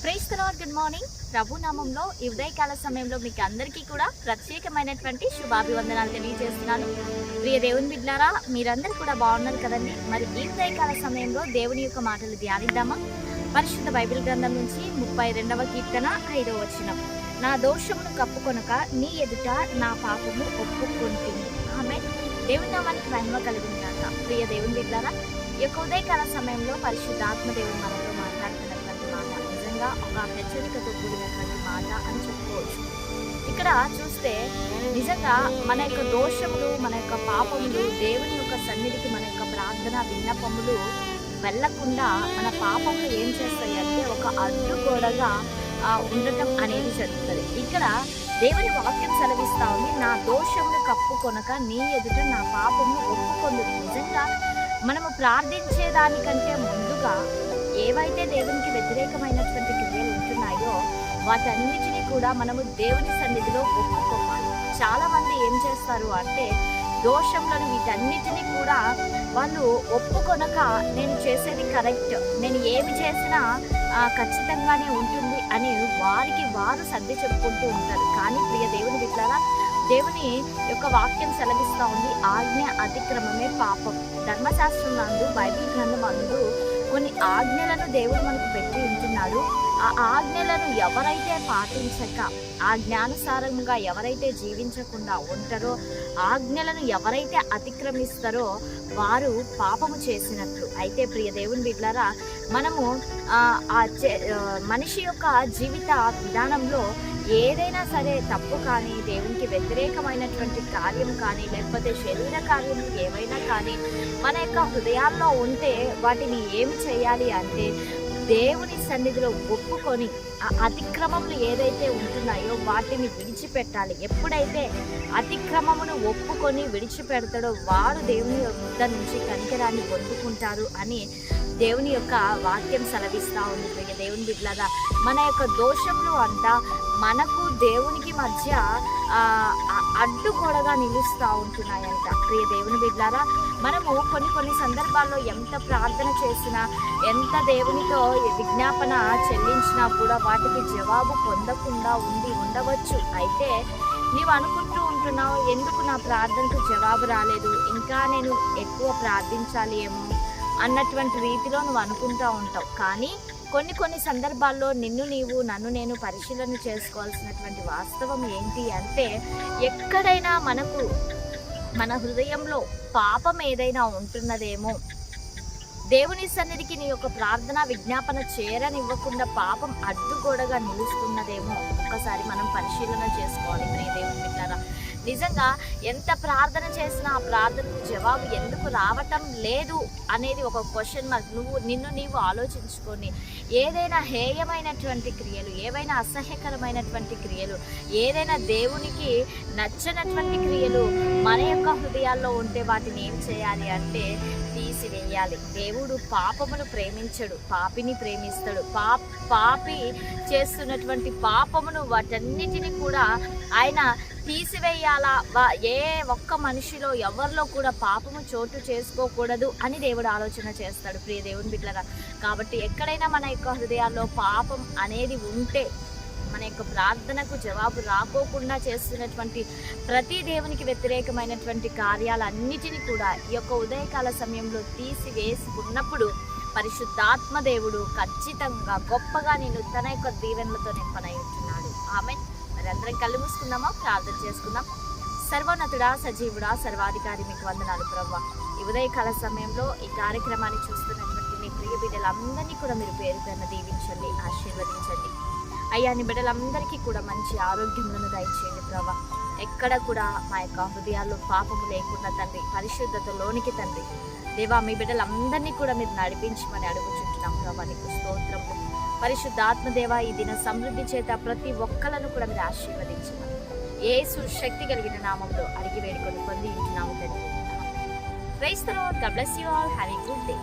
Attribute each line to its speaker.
Speaker 1: Praise the Lord. Good morning. ప్రభు నామంలో ఈ ఉదయకాల సమయంలో మీకు అందరికీ కూడా ప్రత్యేకమైనటువంటి శుభాభివందనాలు తెలియజేస్తున్నాను. ప్రియ దేవుని బిడ్డలారా, మీరందరూ కూడా బాగున్నారు కదండి. మరి ఈ ఉదయకాల సమయంలో దేవుని యొక్క మాటలు ధ్యానిద్దామా? పరిశుద్ధ బైబిల్ గ్రంథం నుంచి 32వ కీర్తన 5వ వచనం. నా దోషమును కప్పుకొనక నీ ఎదుట నా పాపము ఒప్పుకొంటిని. ఆమేన్. దేవుని నామానికి మహిమ కలుగును గాక. ప్రియ దేవుని బిడ్డలారా, ఈ యొక్క ఉదయకాల సమయంలో పరిశుద్ధాత్మ దేవుని మనతో మాట్లాడుతున్నటువంటి మాట నిజంగా ఒక హెచ్చరికతో కూడినటువంటి మాట అని చెప్పుకోవచ్చు. ఇక్కడ చూస్తే నిజంగా మన యొక్క దోషములు, మన యొక్క పాపములు దేవుని యొక్క సన్నిధికి మన యొక్క ప్రార్థన విన్నపములు వెళ్లకుండా మన పాపములు ఏం చేస్తాయి అంటే ఒక అడ్డుగోడగా ఉండటం అనేది జరుగుతుంది. ఇక్కడ దేవుని వాక్యం సెలవిస్తా ఉంది, నా దోషమును కప్పుకొనక నీ ఎదుట నా పాపమును ఒప్పుకొందు. నిజంగా మనము ప్రార్థించేదానికంటే ముందుగా ఏవైతే దేవునికి వ్యతిరేకమైనటువంటి క్రియలు ఉంటున్నాయో వాటన్నిటినీ కూడా మనము దేవుని సన్నిధిలో ఒప్పుకోవాలి. చాలా మంది ఏం చేస్తారు అంటే దోషములను వీటన్నిటినీ కూడా వాళ్ళు ఒప్పుకొనక నేను చేసేది కరెక్ట్, నేను ఏమి చేసినా ఖచ్చితంగానే ఉంటుంది అని వారికి వారు సర్ది చెప్పుకుంటూ ఉంటారు. కానీ ప్రియ దేవుని బిడ్డలారా, దేవుని యొక్క వాక్యం సెలవిస్తూ ఉంది, ఆజ్ఞ అతిక్రమమే పాపం. ధర్మశాస్త్రం నందు బైబిల్ గ్రంథం అందు కొన్ని ఆజ్ఞలను దేవుడు మనకు పెట్టి ఉంటున్నాడు. ఆ ఆజ్ఞలను ఎవరైతే పాటించక ఆజ్ఞానుసారంగా ఎవరైతే జీవించకుండా ఉంటారో, ఆజ్ఞలను ఎవరైతే అతిక్రమిస్తారో వారు పాపము చేసినట్లు. అయితే ప్రియ దేవుని బిడ్డలారా, మనము మనిషి యొక్క జీవిత విధానంలో ఏదైనా సరే తప్పు కానీ, దేవునికి వ్యతిరేకమైనటువంటి కార్యం కానీ, లేకపోతే శరీర కార్యం ఏమైనా కానీ మన యొక్క హృదయాల్లో ఉంటే వాటిని ఏం చేయాలి అంటే దేవుని సన్నిధిలో ఒప్పుకొని ఆ అతిక్రమములు ఏదైతే ఉంటున్నాయో వాటిని విడిచిపెట్టాలి. ఎప్పుడైతే అతిక్రమమును ఒప్పుకొని విడిచిపెడతాడో వారు దేవుని వద్ద నుంచి కనికరాన్ని పొందుకుంటారు అని దేవుని యొక్క వాక్యం సెలవిస్తూ ఉంది. ప్రియ దేవుని బిడ్డలారా, మన యొక్క దోషములు అంతా మనకు దేవునికి మధ్య అడ్డుగోడగా నిలుస్తూ ఉంటున్నాయంట. ప్రియ దేవుని బిడ్డలారా, మనము కొన్ని సందర్భాల్లో ఎంత ప్రార్థన చేసినా, ఎంత దేవునితో విజ్ఞాపన చెల్లించినా కూడా వాటికి జవాబు పొందకుండా ఉండవచ్చు. అయితే నీవు అనుకుంటూ ఉంటున్నావు, ఎందుకు నా ప్రార్థనకు జవాబు రాలేదు, ఇంకా నేను ఎక్కువ ప్రార్థించాలి ఏమో అన్నటువంటి రీతిలో నువ్వు అనుకుంటూ ఉంటావు. కానీ కొన్ని సందర్భాల్లో నన్ను నేను పరిశీలన చేసుకోవాల్సినటువంటి వాస్తవం ఏంటి అంటే, ఎక్కడైనా మనకు మన హృదయంలో పాపం ఏదైనా ఉంటున్నదేమో, దేవుని సన్నిధికి నీ యొక్క ప్రార్థన విజ్ఞాపన చేరనివ్వకుండా పాపం అడ్డుగోడగా నిలుస్తున్నదేమో ఒక్కసారి మనం పరిశీలన చేసుకోవాలి. ప్రియ దేవుని బిడ్డలారా, నిజంగా ఎంత ప్రార్థన చేసినా ఆ ప్రార్థనకు జవాబు ఎందుకు రావటం లేదు అనేది ఒక క్వశ్చన్ మార్క్. నీవు ఆలోచించుకొని ఏదైనా హేయమైనటువంటి క్రియలు, ఏవైనా అసహ్యకరమైనటువంటి క్రియలు, ఏదైనా దేవునికి నచ్చనటువంటి క్రియలు మన యొక్క హృదయాల్లో ఉంటే వాటిని ఏం చేయాలి అంటే తీసివేయాలి. దేవుడు పాపమును ప్రేమించడు, పాపిని ప్రేమిస్తాడు. పాపి చేస్తున్నటువంటి పాపమును వాటన్నిటిని కూడా ఆయన తీసివేయాలా. ఏ ఒక్క మనిషిలో ఎవరిలో కూడా పాపము చోటు చేసుకోకూడదు అని దేవుడు ఆలోచన చేస్తాడు. ప్రియ దేవుని బిడ్డలారా, కాబట్టి ఎక్కడైనా మన యొక్క హృదయాల్లో పాపం అనేది ఉంటే, మన యొక్క ప్రార్థనకు జవాబు రాకోకుండా చేస్తున్నటువంటి ప్రతి దేవునికి వ్యతిరేకమైనటువంటి కార్యాలన్నిటినీ కూడా ఈ యొక్క ఉదయకాల సమయంలో తీసివేసుకున్నప్పుడు పరిశుద్ధాత్మ దేవుడు ఖచ్చితంగా గొప్పగా నేను తన యొక్క దీవెనలతో నింపనై ఉంటున్నాడు. ఆమేన్. మరి అందరం కళ్ళు మూసుకుందామా? ప్రార్థన చేసుకుందాం. సర్వోన్నతుడా, సజీవుడా, సర్వాధికారి, మీకు వందనాలు ప్రభువా. ఈ ఉదయకాల సమయంలో ఈ కార్యక్రమాన్ని చూస్తున్నటువంటి మీ ప్రియ బిడ్డలందరినీ కూడా మీరు పేరు పేరున దీవించండి, ఆశీర్వదించండి. అయ్యా, నీ బిడ్డలందరికీ కూడా మంచి ఆరోగ్యములను దయచేయండి ప్రభా. ఎక్కడ కూడా మా యొక్క హృదయాల్లో పాపము లేకుండా తండ్రి, పరిశుద్ధతలోనికి తండ్రి దేవా, మీ బిడ్డలందరినీ కూడా మీరు నడిపించమని అడుగుచుంటున్నాం ప్రభా. నీకు స్తోత్రములు. పరిశుద్ధాత్మదేవ, ఈ దిన సమృద్ధి చేత ప్రతి ఒక్కలను కూడా మీరు ఆశీర్వదించమని యేసు శక్తి కలిగిన నామంలో అడిగి వేడుకొని పొంది ఉంటున్నాము తండ్రి. Praise the Lord. God bless you all. Have a good day.